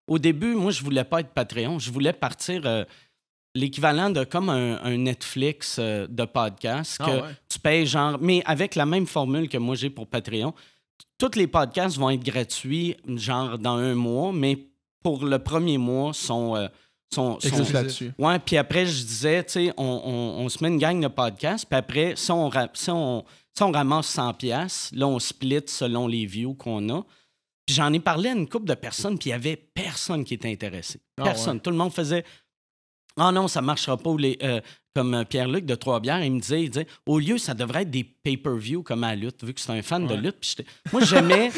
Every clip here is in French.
au début, moi, je voulais pas être Patreon. Je voulais partir l'équivalent de comme un Netflix de podcast que tu payes genre... Mais avec la même formule que moi, j'ai pour Patreon. Tous les podcasts vont être gratuits genre dans 1 mois, mais pour le premier mois, sont là-dessus. Ouais, puis après, je disais, tu sais, on se met une gang de podcasts, puis après, si on ramasse 100$, là, on split selon les views qu'on a. Puis j'en ai parlé à une couple de personnes, puis il y avait personne qui était intéressé. Personne. Tout le monde faisait « Ah non, ça ne marchera pas. » Comme Pierre-Luc de Trois-Bières, il disait « Au lieu, ça devrait être des pay-per-view comme à la lutte, vu que c'est un fan de lutte. » Puis moi, j'aimais...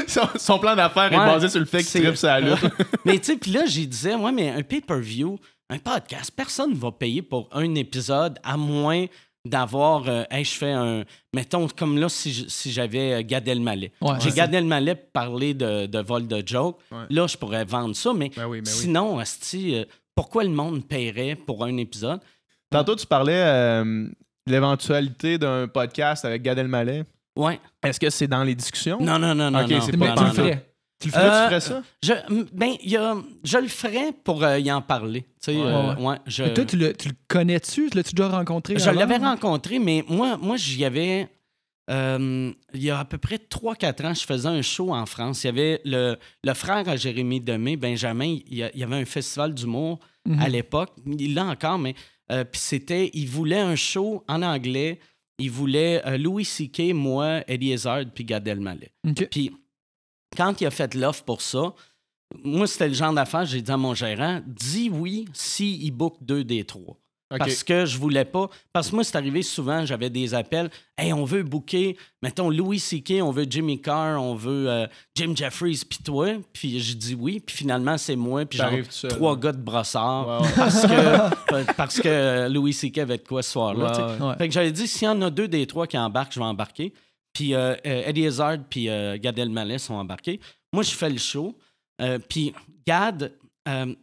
son plan d'affaires est basé sur le fait qu'il tripe sur la lutte. Mais tu sais, puis là, j'y disais « Ouais, mais un pay-per-view, un podcast, personne ne va payer pour un épisode à moins... d'avoir, je fais un... Mettons, comme là, si j'avais Gad Elmaleh. J'ai Gad Elmaleh parler de vol de joke. Là, je pourrais vendre ça, mais sinon, asti, pourquoi le monde paierait pour un épisode? Tantôt, tu parlais de l'éventualité d'un podcast avec Gad Elmaleh. Ouais. Est-ce que c'est dans les discussions? Non. OK, non, c'est pas non, tu le ferais. Tu ferais ça? Je le ferais pour y en parler. Toi, tu le connais-tu? L'as-tu déjà rencontré? Je l'avais rencontré, mais moi j'y avais... il y a à peu près 3-4 ans, je faisais un show en France. Il y avait le frère à Jérémy Demé, Benjamin, il y avait un festival d'humour à l'époque. Il l'a encore, mais... puis il voulait un show en anglais. Il voulait Louis C.K., moi, Eddie Izzard, puis Gad Elmaleh. Puis quand il a fait l'offre pour ça, moi, c'était le genre d'affaire, j'ai dit à mon gérant, dis oui s'il book 2 des 3. Parce que je voulais pas... Parce que moi, c'est arrivé souvent, j'avais des appels. « Hey, on veut booker, mettons, Louis C.K., on veut Jimmy Carr, on veut Jim Jeffries, puis toi. » Puis je dis oui, puis finalement, c'est moi, puis genre 3 gars de brossard. Parce que Louis C.K. avait de quoi ce soir-là. Fait que j'avais dit, s'il y en a 2 des 3 qui embarquent, je vais embarquer. Puis Eddie Izzard puis Gad Elmaleh sont embarqués. Moi, je fais le show. Puis Gad...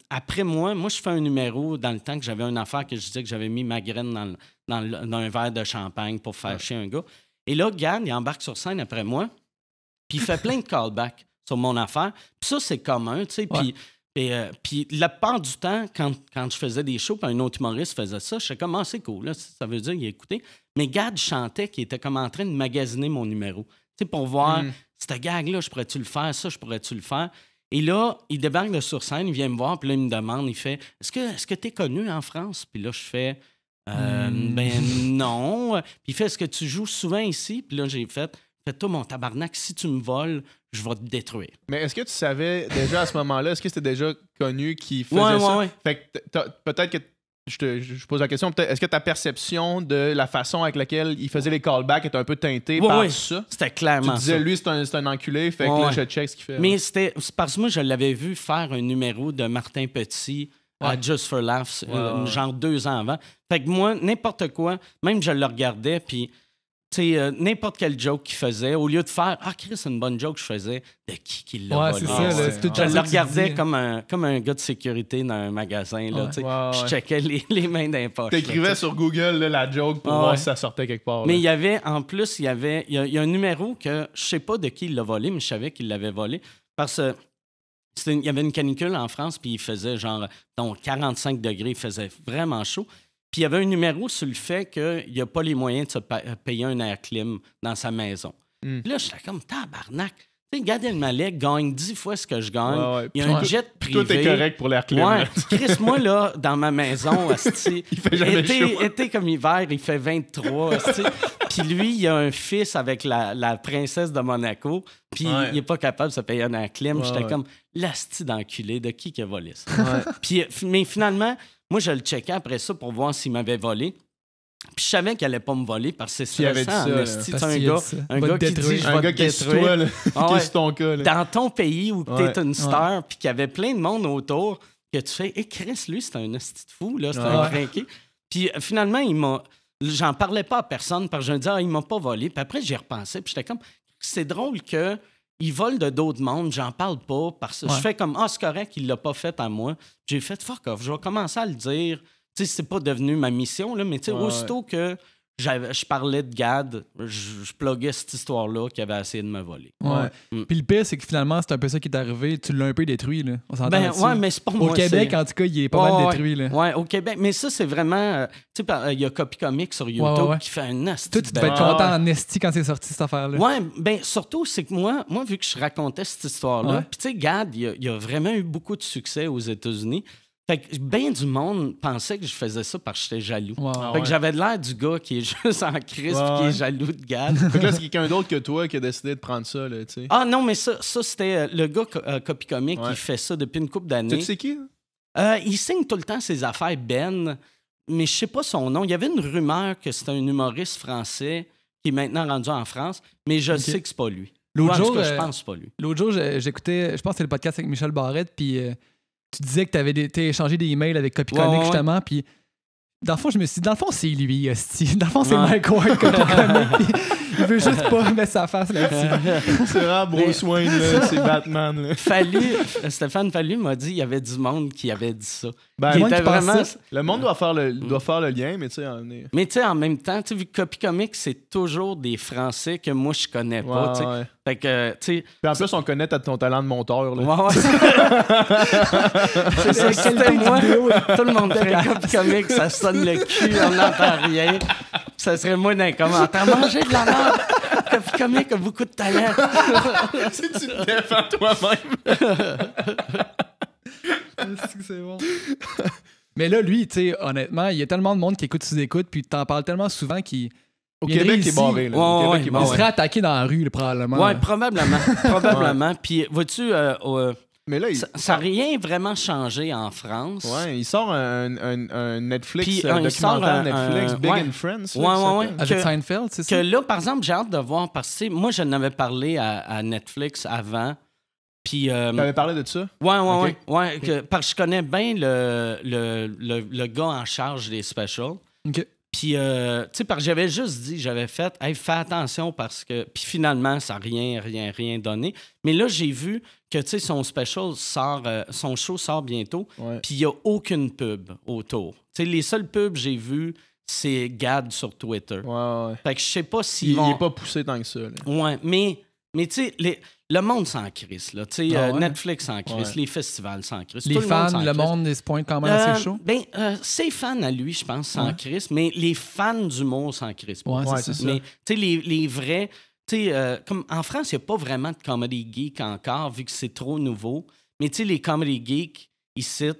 après moi, je fais un numéro dans le temps que j'avais une affaire que je disais que j'avais mis ma graine dans un verre de champagne pour faire chier un gars. Et là, Gad, il embarque sur scène après moi, puis il fait plein de callbacks sur mon affaire. Puis ça, c'est commun, tu sais. Puis la part du temps, quand je faisais des shows, puis un autre humoriste faisait ça, je sais comme, c'est cool, là, ça veut dire qu'il a écouté. Mais Gad chantait qu'il était comme en train de magasiner mon numéro. Tu sais, pour voir, cette gag-là, je pourrais-tu le faire, ça, je pourrais-tu le faire. Et là, il débarque de sur scène, il vient me voir, puis là, il me demande, il fait « Est-ce que tu es connu en France? » Puis là, je fais « non. » Puis il fait « Est-ce que tu joues souvent ici? » Puis là, j'ai fait « Fais-toi mon tabarnak, si tu me voles, je vais te détruire. » Mais est-ce que tu savais déjà à ce moment-là, est-ce que c'était déjà connu qu'il faisait ça? Ouais. Fait que peut-être que je pose la question, est-ce que ta perception de la façon avec laquelle il faisait les callbacks est un peu teintée par ça? C'était clairement ça. Tu disais, lui, c'est un enculé, fait que là, je check ce qu'il fait. Mais c'est parce que moi, je l'avais vu faire un numéro de Martin Petit à Just for Laughs, genre 2 ans avant. Fait que moi, n'importe quoi, même je le regardais, puis n'importe quel joke qu'il faisait, au lieu de faire « Ah, Chris, c'est une bonne joke que je faisais », de qui l'a volé? C'est ça, c'est tout je le regardais comme un gars de sécurité dans un magasin. Là, je checkais les mains dans les poches. T'écrivais sur Google la joke pour voir si ça sortait quelque part. Là. Mais il y avait, en plus, il y a un numéro que je sais pas de qui il l'a volé, mais je savais qu'il l'avait volé. Parce que il y avait une canicule en France, puis il faisait genre 45 degrés, il faisait vraiment chaud. Puis il y avait un numéro sur le fait qu'il n'y a pas les moyens de se payer un air clim dans sa maison. Puis là, j'étais comme tabarnak. Tu sais, Gad Elmaleh gagne 10 fois ce que je gagne. Il y a un jet privé. Tout est correct pour l'air clim. Chris, moi, là, dans ma maison, il fait jamais chaud. Été comme hiver, il fait 23. Puis lui, il a un fils avec la princesse de Monaco. Puis il n'est pas capable de se payer un air clim. J'étais comme l'asti d'enculé de qui a volé ça. Mais finalement, moi, je le checkais après ça pour voir s'il m'avait volé. Puis je savais qu'il allait pas me voler parce que c'est stressant. C'est un gars qui dit « Je vais te détruire. » qui est sur ton cas. Là. Dans ton pays où tu es une star, puis qu'il y avait plein de monde autour, que tu fais « Chris, lui, c'est un esti de fou, là, c'est un crinqué. » Puis finalement, j'en parlais pas à personne parce que je me disais « il m'a pas volé. » Puis après, j'y repensais, puis j'étais comme « C'est drôle que... » Il vole de d'autres mondes, j'en parle pas parce que je fais comme c'est correct, il l'a pas fait à moi. J'ai fait fuck off, je vais commencer à le dire. Tu sais, c'est pas devenu ma mission, là, mais tu sais, aussitôt que je parlais de Gad, je pluguais cette histoire-là qu'il avait essayé de me voler. Ouais. Puis le pire, c'est que finalement, c'est un peu ça qui est arrivé. Tu l'as un peu détruit, là. On s'entend là-dessus. Ouais, mais c'est pas moi. Au Québec, en tout cas, il est pas mal détruit, là. Ouais, au Québec. Mais ça, c'est vraiment... tu sais, il y a Copy Comic sur YouTube qui fait un asti. Toi, tu devais être content en esti quand c'est sorti, cette affaire-là. Ouais, ben surtout, c'est que moi, vu que je racontais cette histoire-là, puis tu sais, Gad, il a vraiment eu beaucoup de succès aux États-Unis. Fait que bien du monde pensait que je faisais ça parce que j'étais jaloux. Fait que j'avais l'air du gars qui est juste en crise et qui est jaloux de Gad. Fait que là, c'est quelqu'un d'autre que toi qui a décidé de prendre ça, là, tu sais. Ah non, mais ça c'était le gars Copy Comic qui fait ça depuis une couple d'années. Tu sais qui? Il signe tout le temps ses affaires, Ben, mais je sais pas son nom. Il y avait une rumeur que c'était un humoriste français qui est maintenant rendu en France, mais je sais que c'est pas lui. L'autre jour, je pense que c'est pas lui. L'autre jour, j'écoutais, je pense que c'était le podcast avec Michel Barrette, puis tu disais que tu avais échangé des emails avec Copy Comic, justement, puis dans le fond, je me suis dit, dans le fond, c'est lui, hostie. Dans le fond, c'est Mike Ward, Copy Comic, il veut juste pas mettre sa face là-dessus. C'est vraiment Bruce Wayne, là, c'est Batman. Là. Stéphane Fallu m'a dit qu'il y avait du monde qui avait dit ça. Ben, qui était vraiment... Le monde doit faire le lien, mais tu sais... Mais tu sais, en même temps, vu que Copy Comic, c'est toujours des Français que moi, je connais pas. Ouais. Fait que, tu sais... Puis en plus, on connaît ton talent de monteur. Là. Ouais. C'est ça, c'était moi. Tout le monde fait Copy Comic, ça sonne le cul, on n'entend rien. Ça serait moi dans les commentaires. Mangez de la merde! Copy Comic a beaucoup de talent. Si tu te défends toi-même. C'est bon. Mais là, lui, tu sais, honnêtement, il y a tellement de monde qui écoute sous-écoute, puis t'en parles tellement souvent qu'il... Au Québec, il est barré. Là. Au Québec, il serait attaqué dans la rue, là, probablement. Ouais, probablement. Puis, vois-tu, mais là, ça n'a rien vraiment changé en France. Ouais, il sort un Netflix, puis, documentaire Netflix, Big and Friends. Ouais. Avec Seinfeld, c'est ça? Que là, par exemple, j'ai hâte de voir, parce que moi, je n'avais parlé à Netflix avant. Puis, t'avais parlé de ça? Ouais. Parce que je connais bien le gars en charge des specials. OK. Puis, tu sais, parce que j'avais fait, hey, fais attention parce que. Puis finalement, ça n'a rien donné. Mais là, j'ai vu que, tu sais, son special sort, son show sort bientôt. Ouais. Puis il n'y a aucune pub autour. Tu sais, les seules pubs que j'ai vues, c'est Gad sur Twitter. Ouais. Fait que je sais pas si. Il n'est pas poussé tant que ça. Là. Ouais, mais tu sais, le monde s'en crisse, là. Tu sais, Netflix s'en crisse, les festivals s'en crissent. Les fans, le monde, ils se pointent quand même assez chaud. Ses fans à lui, je pense, s'en crissent, mais les fans d'humour s'en crissent pas. Ouais, c'est ça. Mais, tu sais, les vrais... Tu sais, comme en France, il n'y a pas vraiment de comedy geek encore, vu que c'est trop nouveau. Mais tu sais, les comedy geeks, ici,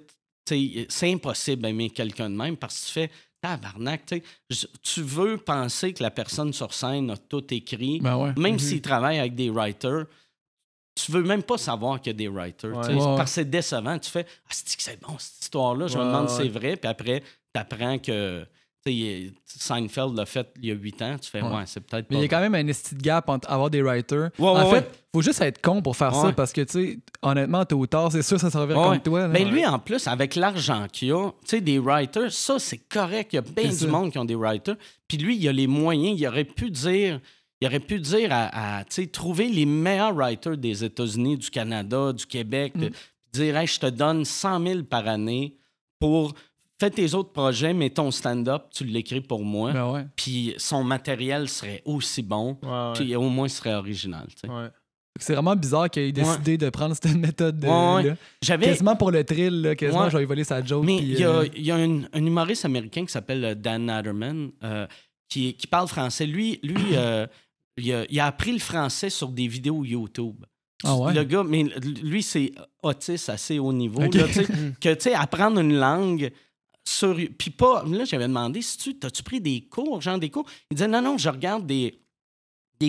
c'est impossible d'aimer quelqu'un de même parce que tu fais... Tabarnak, tu veux penser que la personne sur scène a tout écrit, même s'il travaille avec des writers, tu veux même pas savoir qu'il y a des writers. Parce que c'est décevant. Tu fais « Ah, c'est bon, cette histoire-là. » Je me demande si c'est vrai. Puis après, tu apprends que Seinfeld l'a fait il y a 8 ans. Tu fais « Ouais, c'est peut-être pas... » Mais il y a quand même un esti de gap entre avoir des writers. En fait, faut juste être con pour faire ça parce que, tu sais, honnêtement, tôt ou tard, c'est sûr ça revient comme toi. Mais lui, en plus, avec l'argent qu'il a, tu sais, des writers, ça, c'est correct. Il y a bien du monde qui ont des writers. Puis lui, il a les moyens. Il aurait pu dire à trouver les meilleurs writers des États-Unis, du Canada, du Québec, dire hey, je te donne 100 000 par année pour faire tes autres projets, mais ton stand-up, tu l'écris pour moi. Puis son matériel serait aussi bon, puis au moins serait original. C'est vraiment bizarre qu'il ait décidé de prendre cette méthode-là. Quasiment pour le thrill, là, quasiment, je vais voler sa joke. Mais il y a un humoriste américain qui s'appelle Dan Natterman qui parle français. Lui il a appris le français sur des vidéos YouTube. Le gars, mais lui, c'est autiste assez haut niveau. Là, que, tu sais, apprendre une langue sur... Puis pas... Là, j'avais demandé, t'as-tu pris des cours, genre des cours? Il disait, non, je regarde des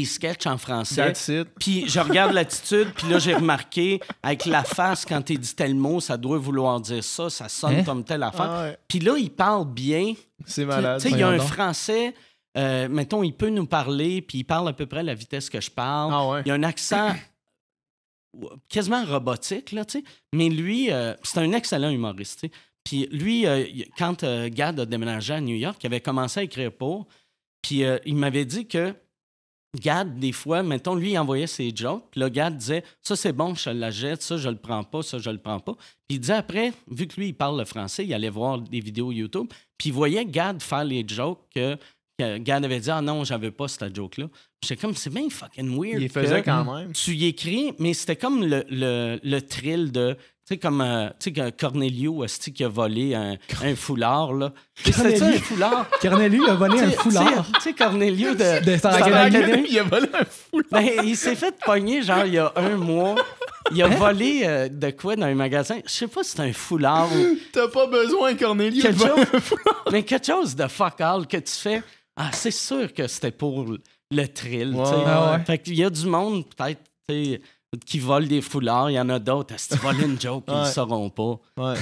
sketchs en français. Puis je regarde l'attitude, puis là, j'ai remarqué, avec la face, quand tu dis tel mot, ça doit vouloir dire ça, ça sonne comme telle affaire. Puis là, il parle bien. C'est malade. Tu sais, il y a un français... mettons, il peut nous parler, puis il parle à peu près à la vitesse que je parle. Il y a un accent quasiment robotique, là, tu sais. Mais lui, c'est un excellent humoriste, tu sais. Puis lui, quand Gad a déménagé à New York, il avait commencé à écrire pour, puis il m'avait dit que Gad, des fois, mettons, lui, il envoyait ses jokes, puis là, Gad disait « Ça, c'est bon, je te la jette, ça, je le prends pas, ça, je le prends pas. » Puis il disait après, vu que lui, il parle le français, il allait voir des vidéos YouTube, puis il voyait Gad faire les jokes Gad avait dit « Ah non, j'avais pas cette joke-là. » J'étais comme « C'est bien fucking weird. » Il les faisait quand même. Tu y écris, mais c'était comme le thrill de... Tu sais, comme Cornelio, qui a volé un foulard, là. C'était ça, un foulard? Cornelio a volé un foulard. Tu sais, Cornelio de Star Star Academy. Academy. Il a volé un foulard. Ben, il s'est fait pogner, genre, il y a un mois. Il a volé de quoi dans un magasin? Je sais pas si c'est un foulard ou T'as pas besoin, Cornelio. quelque chose. Mais quelque chose de fuck all que tu fais. Ah, c'est sûr que c'était pour le thrill, tu sais. Ah ouais. Fait qu'il y a du monde, peut-être, tu sais, qui volent des foulards. Il y en a d'autres. Si tu voles une joke, ils le sauront pas. Ouais.